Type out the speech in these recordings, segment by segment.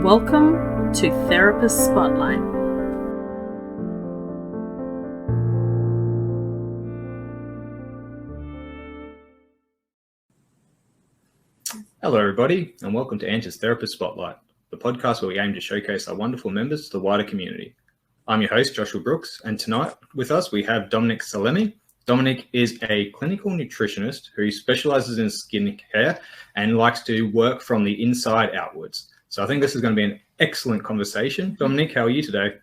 Welcome to Therapist Spotlight. Hello everybody, and welcome to Anchor's Therapist Spotlight, the podcast where we aim to showcase our wonderful members to the wider community. I'm your host, Joshua Brooks, and tonight with us we have Dominique Salemi. Dominique is a clinical nutritionist who specialises in skin care and likes to work from the inside outwards. So I think this is going to be an excellent conversation. Dominique, how are you today?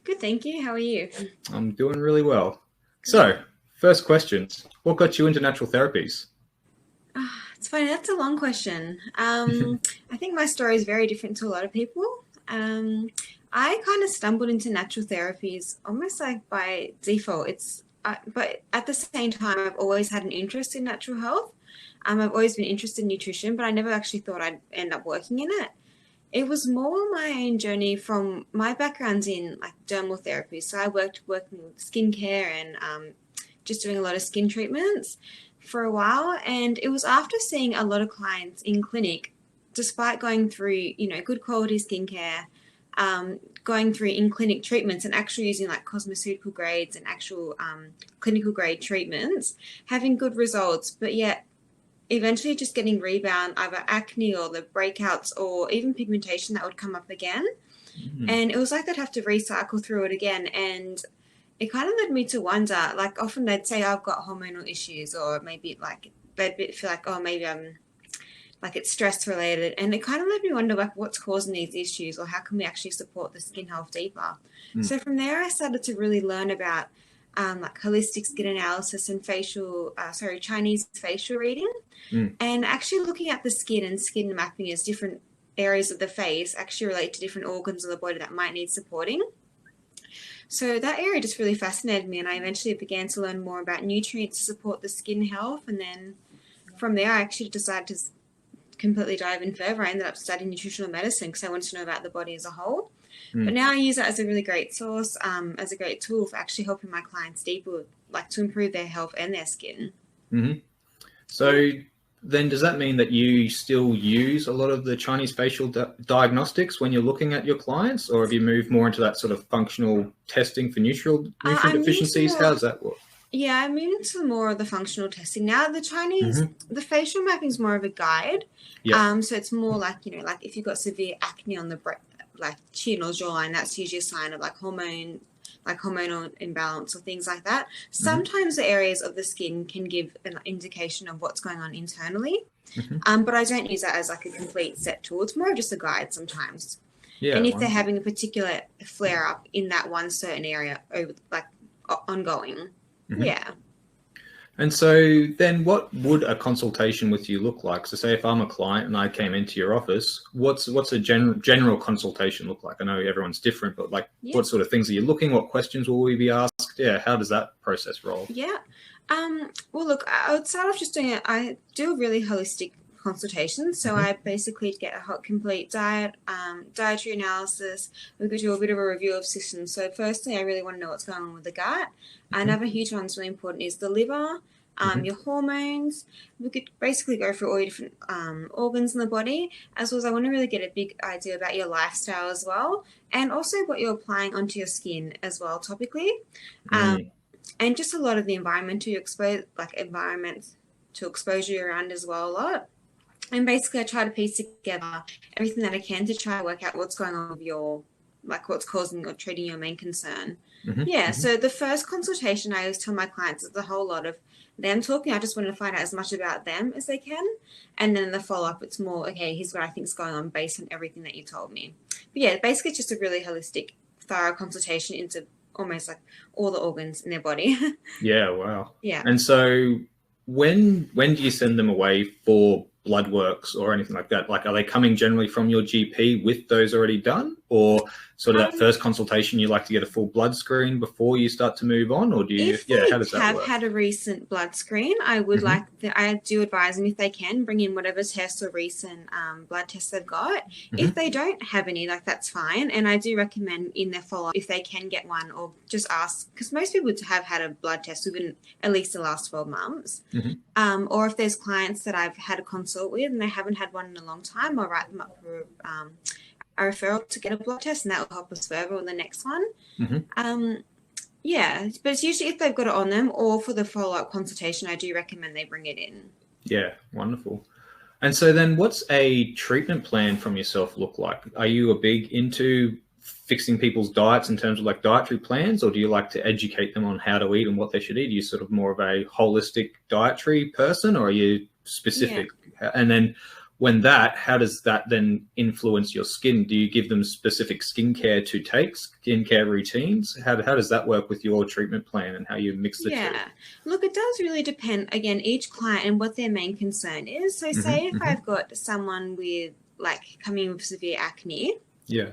Good, thank you. How are you? I'm doing really well. So, first questions. What got you into natural therapies? It's funny, that's a long question. I think my story is very different to a lot of people. I kind of stumbled into natural therapies almost like by default. But at the same time, I've always had an interest in natural health. I've always been interested in nutrition, but I never actually thought I'd end up working in it. It was more my own journey from my background's in like dermal therapy. So I working with skincare and just doing a lot of skin treatments for a while. And it was after seeing a lot of clients in clinic, despite going through, good quality skincare, going through in-clinic treatments and actually using like cosmeceutical grades and actual clinical grade treatments, having good results, but yet eventually just getting rebound, either acne or the breakouts or even pigmentation that would come up again. Mm-hmm. And it was like they'd have to recycle through it again. And it kind of led me to wonder, like often they'd say, I've got hormonal issues, or maybe like they'd feel like, oh, maybe I'm like it's stress related. And it kind of led me wonder like what's causing these issues, or how can we actually support the skin health deeper? So from there, I started to really learn about like holistic skin analysis and Chinese facial reading, and actually looking at the skin and skin mapping as different areas of the face actually relate to different organs of the body that might need supporting. So that area just really fascinated me, and I eventually began to learn more about nutrients to support the skin health. And then from there, I actually decided to completely dive in further. I ended up studying nutritional medicine because I wanted to know about the body as a whole. But now I use it as a really great source, as a great tool for actually helping my clients deeper, like to improve their health and their skin. Mm-hmm. So then does that mean that you still use a lot of the Chinese facial diagnostics when you're looking at your clients, or have you moved more into that sort of functional testing for nutrient deficiencies? How does that work? Yeah, I'm moving into more of the functional testing now. The Chinese, the facial mapping is more of a guide. Yeah. So it's more like, like if you've got severe acne on the like chin or jawline, that's usually a sign of like hormonal imbalance or things like that. Sometimes the areas of the skin can give an indication of what's going on internally. But I don't use that as like a complete set tool. It's more of just a guide sometimes. Yeah. And if they're having a particular flare up in that one certain area over like ongoing. Yeah. And so then what would a consultation with you look like? So say if I'm a client and I came into your office, what's a general consultation look like? I know everyone's different, but like what sort of things are you looking? What questions will we be asked? Yeah. How does that process roll? Yeah. Well, look, I would start off just I do a really holistic consultation. So I basically get a complete dietary analysis. We could do a bit of a review of systems. So firstly, I really want to know what's going on with the gut. Another huge one that's really important is the liver, your hormones. We could basically go through all your different organs in the body, as well as I want to really get a big idea about your lifestyle as well, and also what you're applying onto your skin as well topically. And just a lot of the environment to expose you around as well a lot. And basically I try to piece together everything that I can to try to work out what's going on with what's causing or treating your main concern. So the first consultation I always tell my clients is a whole lot of them talking. I just want to find out as much about them as they can. And then the follow-up, it's more, okay, here's what I think is going on based on everything that you told me. But yeah, basically it's just a really holistic, thorough consultation into almost like all the organs in their body. Yeah, wow. Yeah. And so when do you send them away for blood works or anything like that? Like, are they coming generally from your GP with those already done, or sort of that first consultation you like to get a full blood screen before you start to move on, or do you? How does that work? If they have had a recent blood screen, I would I do advise them if they can bring in whatever tests or recent blood tests they've got. If they don't have any, like that's fine, and I do recommend in their follow-up if they can get one, or just ask, because most people have had a blood test within at least the last 12 months. Or if there's clients that I've had a consult with and they haven't had one in a long time, I'll write them up for a referral to get a blood test, and that will help us further on the next one. Yeah, but it's usually if they've got it on them, or for the follow-up consultation, I do recommend they bring it in. Yeah, wonderful. And so then what's a treatment plan from yourself look like? Are you a big into fixing people's diets in terms of like dietary plans, or do you like to educate them on how to eat and what they should eat? Are you sort of more of a holistic dietary person, or are you specific? Yeah. And then how does that then influence your skin? Do you give them specific skincare to take, skincare routines? How does that work with your treatment plan and how you mix the two? Yeah, look, it does really depend, again, each client and what their main concern is. So say if I've got someone with like coming in with severe acne. Yeah.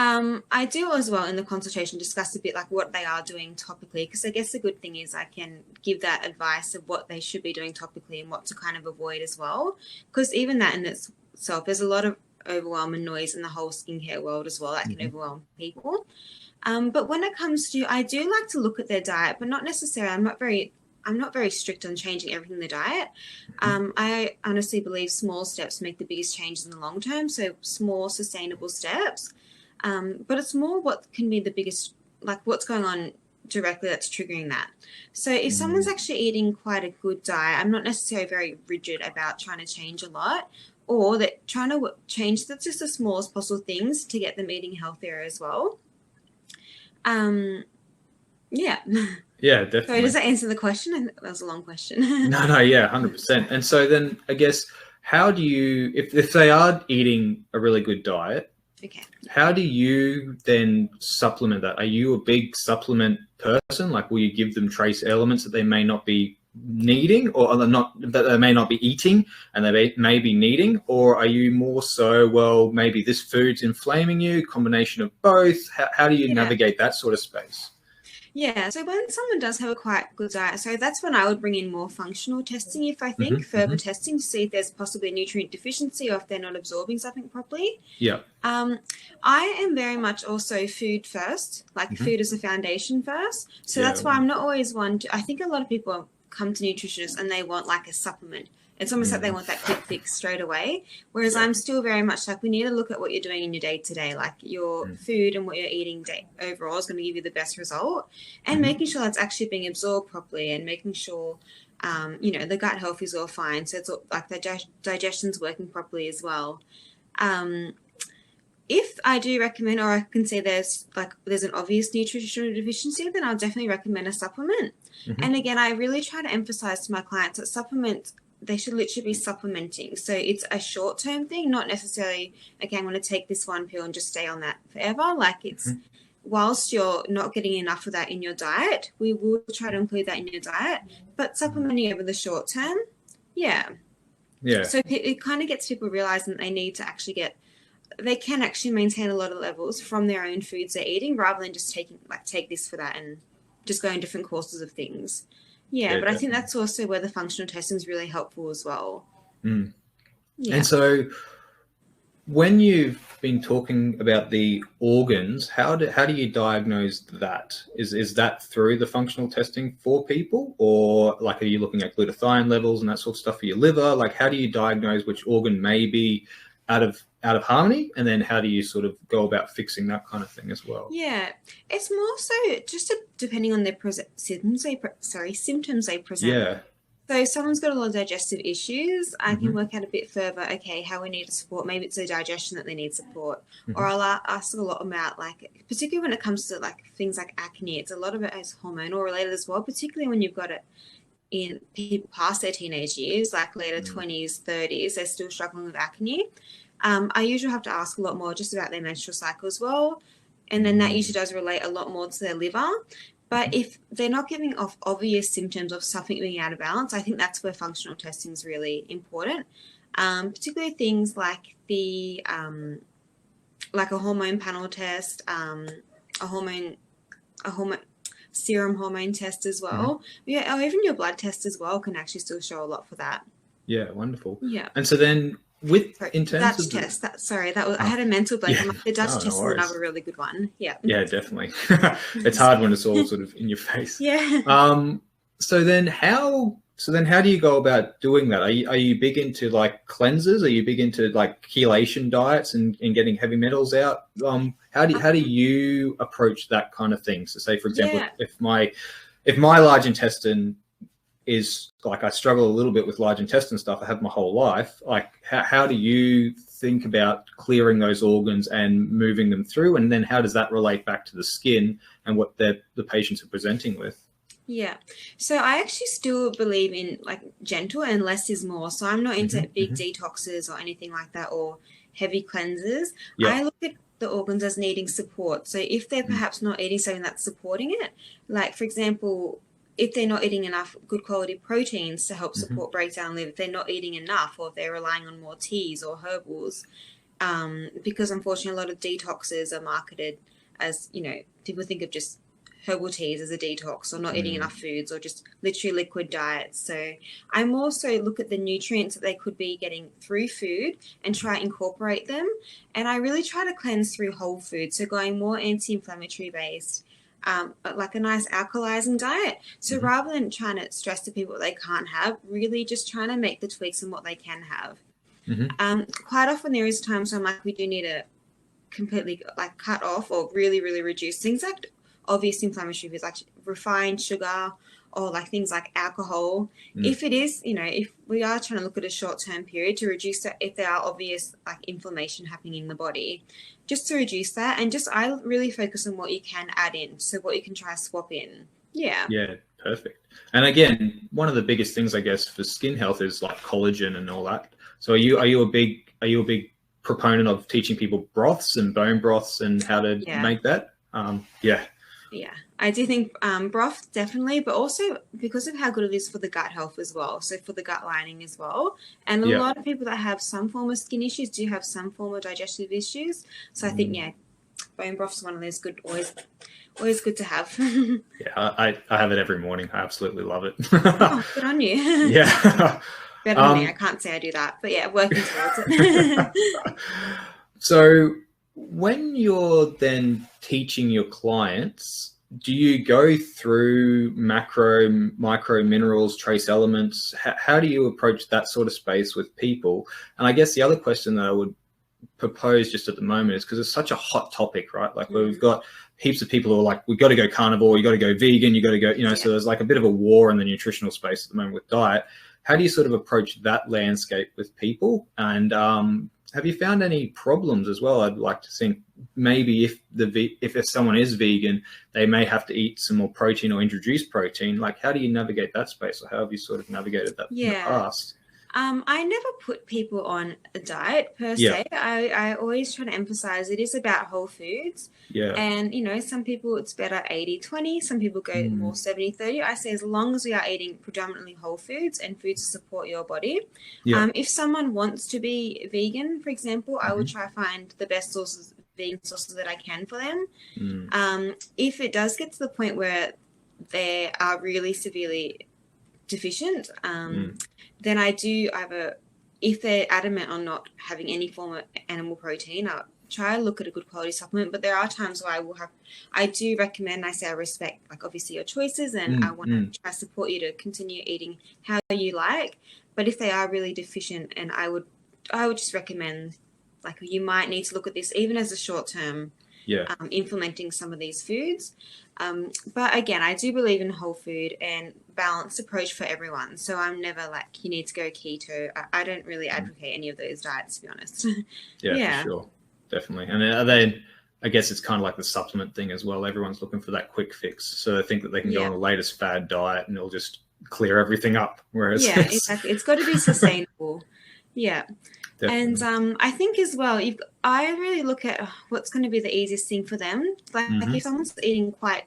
I do as well in the consultation discuss a bit like what they are doing topically, because I guess the good thing is I can give that advice of what they should be doing topically and what to kind of avoid as well, because even that in itself, there's a lot of overwhelm and noise in the whole skincare world as well that can overwhelm people. But when it comes to, I do like to look at their diet, but not necessarily, I'm not very strict on changing everything in the diet. I honestly believe small steps make the biggest changes in the long term, so small sustainable steps. But it's more what can be the biggest, like what's going on directly that's triggering that. So if someone's actually eating quite a good diet, I'm not necessarily very rigid about trying to change a lot, or that trying to change that's just the smallest possible things to get them eating healthier as well. Yeah. Yeah, definitely. So does that answer the question? I think that was a long question. No, yeah, 100%. And so then I guess, how do you, if they are eating a really good diet, okay, how do you then supplement that? Are you a big supplement person? Like, will you give them trace elements that they may not be needing, or that they may not be eating and they may be needing? Or are you more so, well, maybe this food's inflaming you, combination of both? How do you navigate that sort of space? Yeah, so when someone does have a quite good diet, so that's when I would bring in more functional testing, if I think, further testing to see if there's possibly a nutrient deficiency or if they're not absorbing something properly. Yeah. I am very much also food first, like food as a foundation first. So that's why I'm not always one to, I think a lot of people come to nutritionists and they want like a supplement. It's almost like they want that quick fix straight away. Whereas I'm still very much like, we need to look at what you're doing in your day-to-day, like your food and what you're eating overall is going to give you the best result, and making sure that's actually being absorbed properly, and making sure, the gut health is all fine. So it's all, like the digestion's working properly as well. If I do recommend, or I can say there's an obvious nutritional deficiency, then I'll definitely recommend a supplement. And again, I really try to emphasize to my clients that supplements, they should literally be supplementing. So it's a short-term thing, not necessarily, okay, I'm going to take this one pill and just stay on that forever. Like it's, whilst you're not getting enough of that in your diet, we will try to include that in your diet, but supplementing over the short term, yeah. So it kind of gets people realizing that they need to actually they can actually maintain a lot of levels from their own foods they're eating, rather than just take this for that and just go in different courses of things. Yeah, but definitely. I think that's also where the functional testing is really helpful as well. Yeah. And so when you've been talking about the organs, how do you diagnose that? Is that through the functional testing for people, or like, are you looking at glutathione levels and that sort of stuff for your liver? Like, how do you diagnose which organ may be out of harmony, and then how do you sort of go about fixing that kind of thing as well? Yeah, it's more so just depending on their symptoms they present. Yeah. So if someone's got a lot of digestive issues, I can work out a bit further, okay, how we need to support. Maybe it's the digestion that they need support. Or I'll ask a lot about, like, particularly when it comes to like things like acne, it's a lot of it is hormonal related as well, particularly when you've got it in people past their teenage years, like later 20s, 30s, they're still struggling with acne. I usually have to ask a lot more just about their menstrual cycle as well. And then that usually does relate a lot more to their liver. But if they're not giving off obvious symptoms of something being out of balance, I think that's where functional testing is really important. Particularly things like like a hormone panel test, a serum hormone test as well. Yeah, or even your blood test as well can actually still show a lot for that. Yeah, wonderful. Yeah. And so then in terms Dutch of test, I had a mental blank. The Dutch test is another really good one. Yeah. Yeah, definitely. It's hard when it's all sort of in your face. Yeah. So then how So then how do you go about doing that? Are you big into like cleanses? Are you big into like chelation diets and getting heavy metals out? How do you approach that kind of thing? So say, for example, if my large intestine is like, I struggle a little bit with large intestine stuff, I have my whole life. Like how do you think about clearing those organs and moving them through? And then how does that relate back to the skin and what the patients are presenting with? Yeah. So I actually still believe in like gentle and less is more. So I'm not into big detoxes or anything like that or heavy cleansers. Yeah. I look at the organs as needing support. So if they're perhaps not eating something that's supporting it, like for example, if they're not eating enough good quality proteins to help support breakdown liver, if they're not eating enough or if they're relying on more teas or herbals, because unfortunately a lot of detoxes are marketed as, you know, people think of just herbal teas as a detox or not eating enough foods or just literally liquid diets. So I'm also look at the nutrients that they could be getting through food and try to incorporate them. And I really try to cleanse through whole food. So going more anti-inflammatory based, like a nice alkalizing diet. So rather than trying to stress to people what they can't have, really just trying to make the tweaks on what they can have. Quite often there is times when like we do need to completely like cut off or really, really reduce things like obvious inflammatory foods like refined sugar or like things like alcohol. If it is, you know, if we are trying to look at a short-term period to reduce that, if there are obvious like inflammation happening in the body, just to reduce that. And just I really focus on what you can add in, so what you can try to swap in. Yeah, perfect. And again, one of the biggest things I guess for skin health is like collagen and all that. So are you a big proponent of teaching people broths and bone broths and how to make that? Yeah, I do think broth definitely, but also because of how good it is for the gut health as well. So for the gut lining as well. And a lot of people that have some form of skin issues do have some form of digestive issues. So I think, bone broth is one of those good, always good to have. I have it every morning. I absolutely love it. Oh, good on you. Yeah. Better than me. I can't say I do that, but yeah, working towards it. So when you're then teaching your clients, do you go through macro, micro minerals, trace elements? How do you approach that sort of space with people? And I guess the other question that I would propose just at the moment is because it's such a hot topic, right? Like we've got heaps of people who are like, we've got to go carnivore, you got to go vegan, you got to go, you know, so there's like a bit of a war in the nutritional space at the moment with diet. How do you sort of approach that landscape with people? And have you found any problems as well? I'd like to think maybe if someone is vegan, they may have to eat some more protein or introduce protein. Like, how do you navigate that space, or how have you sort of navigated that in the past? I never put people on a diet per se. I always try to emphasize it is about whole foods. Yeah. And, you know, some people it's better 80-20. Some people go more 70-30. I say as long as we are eating predominantly whole foods and foods to support your body. If someone wants to be vegan, for example, I will try to find the best vegan sources that I can for them. If it does get to the point where they are really severely deficient, then I do if they're adamant on not having any form of animal protein, I'll try to look at a good quality supplement. But there are times where I do recommend, I say I respect like obviously your choices and I want to try to support you to continue eating how you like. But if they are really deficient, and I would just recommend like you might need to look at this even as a short term, implementing some of these foods. But again, I do believe in whole food and balanced approach for everyone. So I'm never like, you need to go keto. I don't really advocate any of those diets, to be honest. For sure. Definitely. And I guess it's kind of like the supplement thing as well. Everyone's looking for that quick fix. So they think that they can go on the latest fad diet and it'll just clear everything up. Whereas exactly. It's got to be sustainable. Definitely. And I think as well, I really look at what's going to be the easiest thing for them. Like if someone's eating quite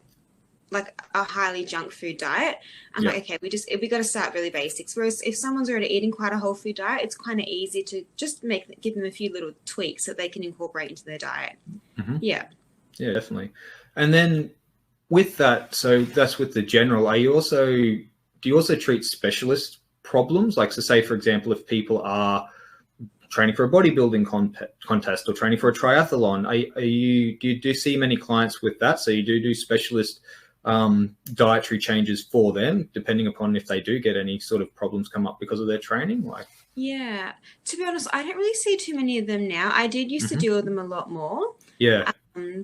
like a highly junk food diet, I'm like, okay, we got to start really basics. Whereas if someone's already eating quite a whole food diet, it's kind of easy to just give them a few little tweaks that they can incorporate into their diet. Yeah, definitely. And then with that, so that's with the general. Do you also treat specialist problems? Like, so say for example, if people are training for a bodybuilding contest or training for a triathlon, do you see many clients with that? So you do specialist dietary changes for them, depending upon if they do get any sort of problems come up because of their training? Like, Yeah. To be honest, I don't really see too many of them now. I did used to deal with them a lot more. yeah,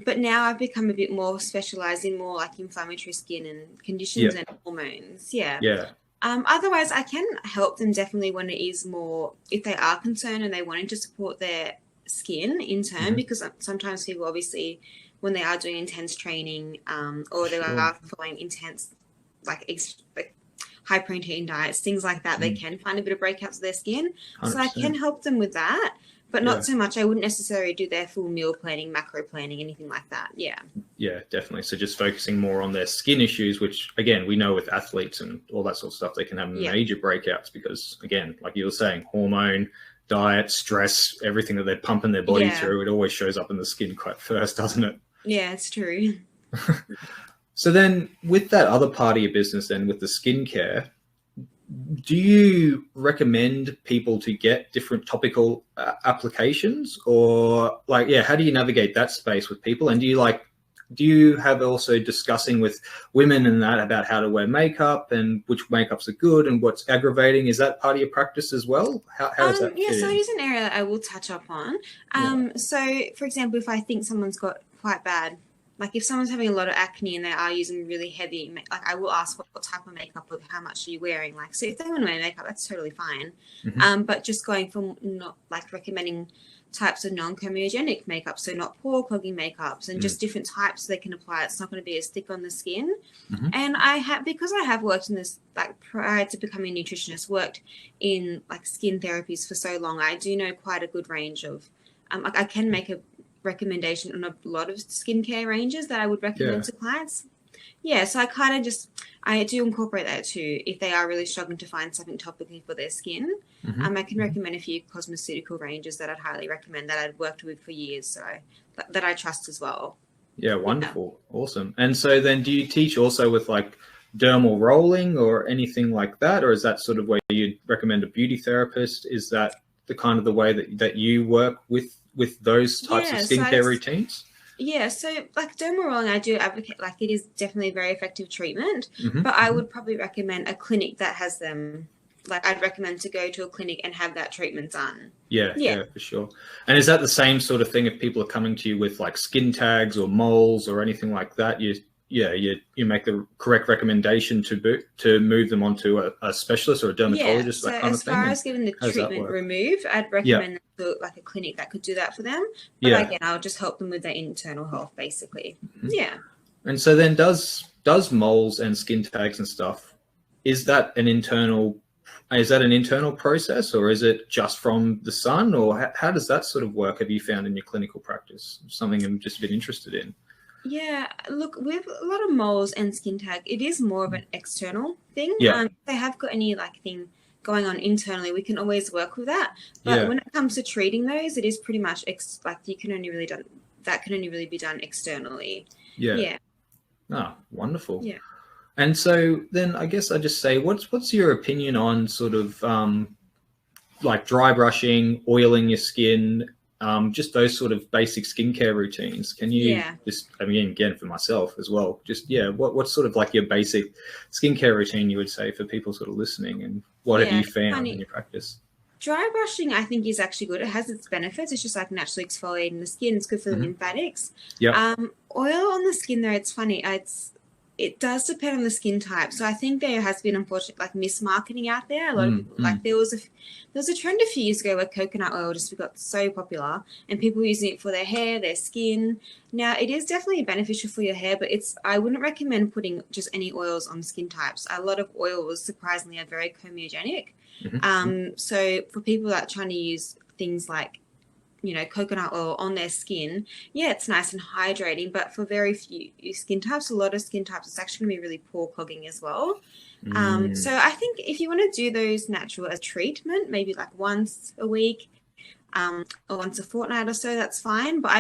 But now I've become a bit more specialized in more like inflammatory skin and conditions and hormones. Yeah. yeah, Otherwise, I can help them definitely when it is more, if they are concerned and they wanting to support their skin in turn, because sometimes people obviously, when they are doing intense training or they are following intense, like high protein diets, things like that, they can find a bit of breakouts of their skin. 100%. So I can help them with that, but not so much. I wouldn't necessarily do their full meal planning, macro planning, anything like that. Yeah. Yeah, definitely. So just focusing more on their skin issues, which again, we know with athletes and all that sort of stuff, they can have major breakouts because, again, like you were saying, hormone, diet, stress, everything that they're pumping their body through, it always shows up in the skin quite first, doesn't it? Yeah, it's true. So then with that other part of your business, then with the skincare, do you recommend people to get different topical applications, or like, how do you navigate that space with people? And do you have also discussing with women and that about how to wear makeup and which makeups are good and what's aggravating? Is that part of your practice as well? How does that fit so in? it is an area that I will touch up on. So for example, if I think someone's got quite bad, like if someone's having a lot of acne and they are using really heavy, like I will ask what type of makeup or how much are you wearing? Like, so if they want to wear makeup, that's totally fine. But just going from not like recommending types of non-comedogenic makeup, so not pore clogging makeups, and just different types they can apply. It's not going to be as thick on the skin. And because I have worked in this, like prior to becoming a nutritionist, worked in like skin therapies for so long, I do know quite a good range of, like I can make a recommendation on a lot of skincare ranges that I would recommend to clients. Yeah, so I do incorporate that too. If they are really struggling to find something topically for their skin, I can recommend a few cosmeceutical ranges that I'd highly recommend that I'd worked with for years, so that I trust as well. Yeah, wonderful. Awesome. And so then do you teach also with like dermal rolling or anything like that? Or is that sort of where you'd recommend a beauty therapist? Is that the kind of the way that you work with those types of skincare routines? Yeah, so like dermal rolling, I do advocate, like it is definitely a very effective treatment, but I would probably recommend a clinic that has them. Like I'd recommend to go to a clinic and have that treatment done. Yeah, for sure. And is that the same sort of thing if people are coming to you with like skin tags or moles or anything like that? You make the correct recommendation to move them onto a specialist or a dermatologist, that kind of thing? As far as getting the treatment removed, I'd recommend them to like a clinic that could do that for them. But again, I'll just help them with their internal health, basically. Yeah. And so then does moles and skin tags and stuff, is that an internal process, or is it just from the sun, or how does that sort of work, have you found in your clinical practice? Something I'm just a bit interested in. Yeah, look, with a lot of moles and skin tag, it is more of an external thing. If they have got any like thing going on internally, we can always work with that. But when it comes to treating those, it is pretty much that can only really be done externally. Yeah. Oh, wonderful. Yeah. And so then I guess I just say, what's your opinion on sort of like dry brushing, oiling your skin, just those sort of basic skincare routines? Can you just, I mean, again, for myself as well, just, what's sort of like your basic skincare routine you would say for people sort of listening, and what have you found in your practice? Dry brushing, I think, is actually good. It has its benefits. It's just like naturally exfoliating the skin. It's good for the lymphatics. Oil on the skin, though, it's funny. It does depend on the skin type. So I think there has been, unfortunately, like mismarketing out there. A lot of people, like there was a trend a few years ago where coconut oil just got so popular, and people were using it for their hair, their skin. Now it is definitely beneficial for your hair, but I wouldn't recommend putting just any oils on skin types. A lot of oils, surprisingly, are very comedogenic. So for people that are trying to use things like, coconut oil on their skin, it's nice and hydrating, but for very few skin types, a lot of skin types, it's actually going to be really pore clogging as well. So I think if you want to do those natural as treatment, maybe like once a week or once a fortnight or so, that's fine. But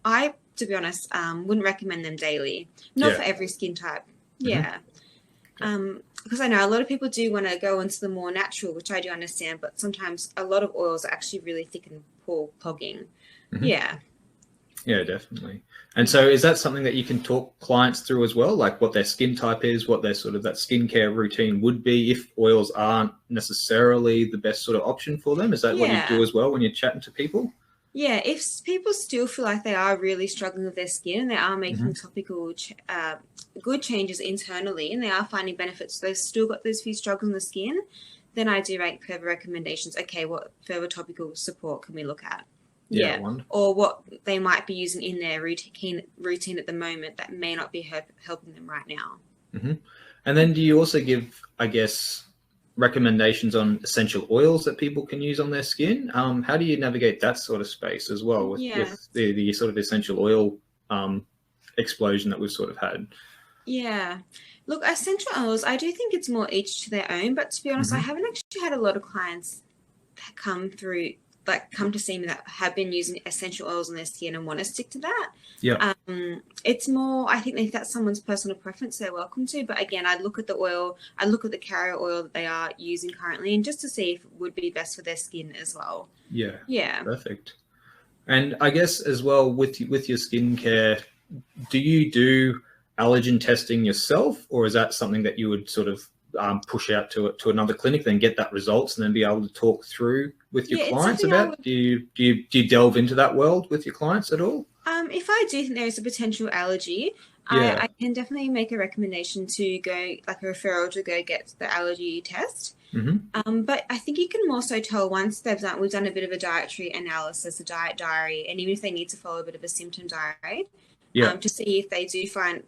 I to be honest, wouldn't recommend them daily, not for every skin type. Because I know a lot of people do want to go into the more natural, which I do understand, but sometimes a lot of oils are actually really thick and pore clogging. Yeah, definitely. And so is that something that you can talk clients through as well, like what their skin type is, what their sort of that skincare routine would be if oils aren't necessarily the best sort of option for them? Is that what you do as well when you're chatting to people? Yeah, if people still feel like they are really struggling with their skin and they are making topical good changes internally and they are finding benefits, they've still got those few struggles in the skin, then I do make further recommendations. Okay, what further topical support can we look at? Yeah. Or what they might be using in their routine at the moment that may not be helping them right now. Mm-hmm. And then do you also give, I guess, recommendations on essential oils that people can use on their skin? How do you navigate that sort of space as well with the sort of essential oil explosion that we've sort of had? Yeah. Look, essential oils, I do think it's more each to their own, but to be honest, I haven't actually had a lot of clients that come to see me that have been using essential oils on their skin and want to stick to that. Yeah. It's more, I think if that's someone's personal preference, they're welcome to. But again, I'd look at the oil, I'd look at the carrier oil that they are using currently and just to see if it would be best for their skin as well. Yeah. Yeah. Perfect. And I guess as well with your skincare, do you do allergen testing yourself, or is that something that you would sort of push out to another clinic, then get that results and then be able to talk through with your clients about? Do you delve into that world with your clients at all? If I do think there is a potential allergy, I can definitely make a recommendation to go, like a referral to go get the allergy test. But I think you can more so tell once we've done a bit of a dietary analysis, a diet diary, and even if they need to follow a bit of a symptom diary, to see if they do find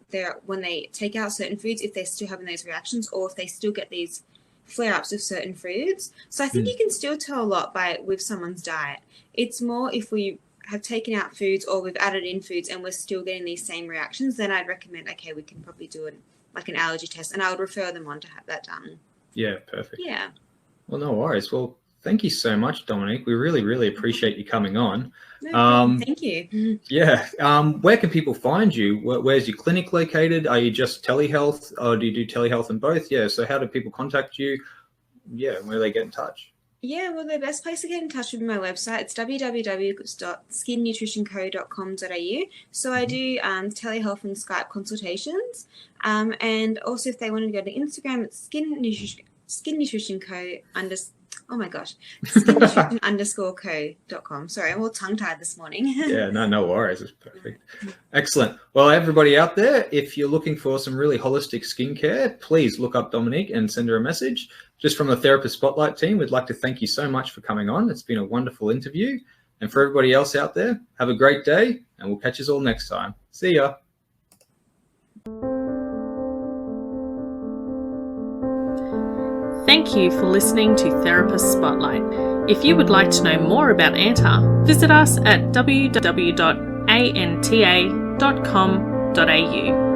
when they take out certain foods, if they're still having those reactions or if they still get these flare-ups of certain foods. So I think you can still tell a lot with someone's diet. It's more if we have taken out foods or we've added in foods and we're still getting these same reactions, then I'd recommend, okay, we can probably do an allergy test, and I would refer them on to have that done. Yeah, perfect. Yeah. Well, no worries. Well, thank you so much, Dominique. We really, really appreciate you coming on. Thank you. Yeah. Where can people find you? Where's your clinic located? Are you just telehealth, or do you do telehealth and both? Yeah. So how do people contact you? Yeah. Where do they get in touch? Yeah, well, the best place to get in touch with my website, it's www.skinnutritionco.com.au. So I do telehealth and Skype consultations. And also if they want to go to Instagram, it's skinnutritionco skinnutrition_co.com. Sorry, I'm all tongue-tied this morning. Yeah, no worries. It's perfect. Excellent. Well, everybody out there, if you're looking for some really holistic skincare, please look up Dominique and send her a message. Just from the Therapist Spotlight team, we'd like to thank you so much for coming on. It's been a wonderful interview. And for everybody else out there, have a great day, and we'll catch you all next time. See ya. Thank you for listening to Therapist Spotlight. If you would like to know more about ANTA, visit us at www.anta.com.au.